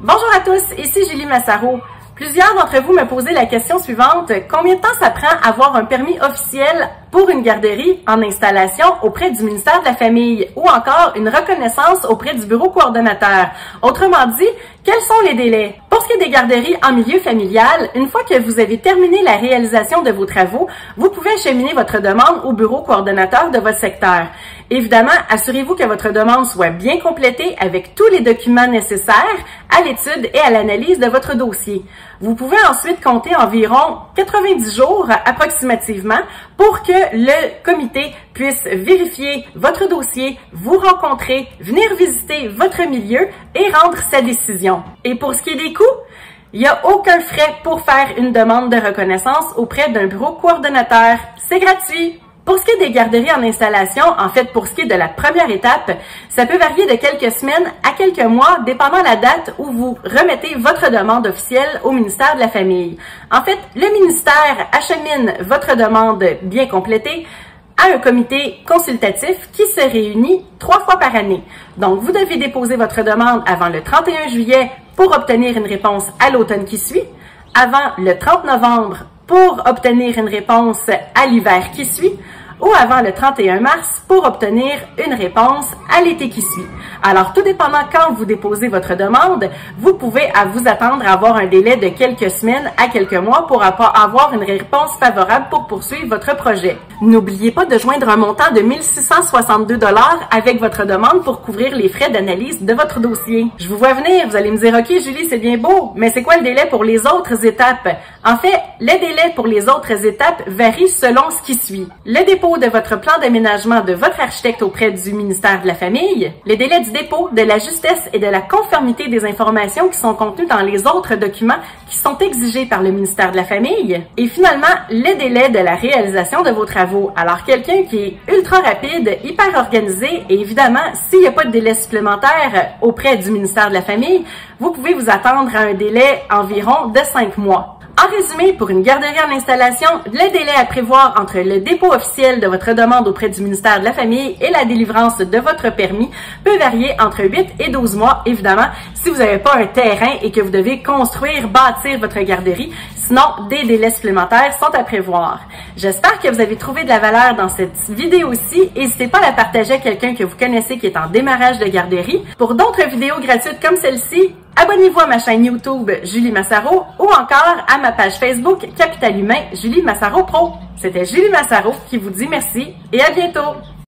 Bonjour à tous, ici Julie Massaro. Plusieurs d'entre vous me posaient la question suivante, combien de temps ça prend à avoir un permis officiel pour une garderie en installation auprès du ministère de la Famille ou encore une reconnaissance auprès du bureau coordonnateur? Autrement dit, quels sont les délais? Pour ce qui est des garderies en milieu familial, une fois que vous avez terminé la réalisation de vos travaux, vous pouvez acheminer votre demande au bureau coordonnateur de votre secteur. Évidemment, assurez-vous que votre demande soit bien complétée avec tous les documents nécessaires à l'étude et à l'analyse de votre dossier. Vous pouvez ensuite compter environ 90 jours approximativement pour que le comité puisse vérifier votre dossier, vous rencontrer, venir visiter votre milieu et rendre sa décision. Et pour ce qui est des coûts, il n'y a aucun frais pour faire une demande de reconnaissance auprès d'un bureau coordonnateur. C'est gratuit! Pour ce qui est des garderies en installation, en fait, pour ce qui est de la première étape, ça peut varier de quelques semaines à quelques mois, dépendant la date où vous remettez votre demande officielle au ministère de la Famille. En fait, le ministère achemine votre demande bien complétée à un comité consultatif qui se réunit 3 fois par année. Donc, vous devez déposer votre demande avant le 31 juillet pour obtenir une réponse à l'automne qui suit, avant le 30 novembre pour obtenir une réponse à l'hiver qui suit, ou avant le 31 mars pour obtenir une réponse à l'été qui suit. Alors, tout dépendant quand vous déposez votre demande, vous pouvez vous attendre à avoir un délai de quelques semaines à quelques mois pour avoir une réponse favorable pour poursuivre votre projet. N'oubliez pas de joindre un montant de 1 662 $ avec votre demande pour couvrir les frais d'analyse de votre dossier. Je vous vois venir, vous allez me dire « Ok Julie, c'est bien beau, mais c'est quoi le délai pour les autres étapes? » En fait, les délais pour les autres étapes varient selon ce qui suit. Le dépôt de votre plan d'aménagement de votre architecte auprès du ministère de la Famille, les délais du dépôt, de la justesse et de la conformité des informations qui sont contenues dans les autres documents qui sont exigés par le ministère de la Famille, et finalement, les délais de la réalisation de vos travaux. Alors, quelqu'un qui est ultra rapide, hyper organisé, et évidemment, s'il n'y a pas de délai supplémentaire auprès du ministère de la Famille, vous pouvez vous attendre à un délai environ de 5 mois. En résumé, pour une garderie en installation, le délai à prévoir entre le dépôt officiel de votre demande auprès du ministère de la Famille et la délivrance de votre permis peut varier entre 8 et 12 mois, évidemment, si vous n'avez pas un terrain et que vous devez construire, bâtir votre garderie. Sinon, des délais supplémentaires sont à prévoir. J'espère que vous avez trouvé de la valeur dans cette vidéo-ci. N'hésitez pas à la partager à quelqu'un que vous connaissez qui est en démarrage de garderie. Pour d'autres vidéos gratuites comme celle-ci, abonnez-vous à ma chaîne YouTube Julie Massaro ou encore à ma page Facebook Capital Humain Julie Massaro Pro. C'était Julie Massaro qui vous dit merci et à bientôt!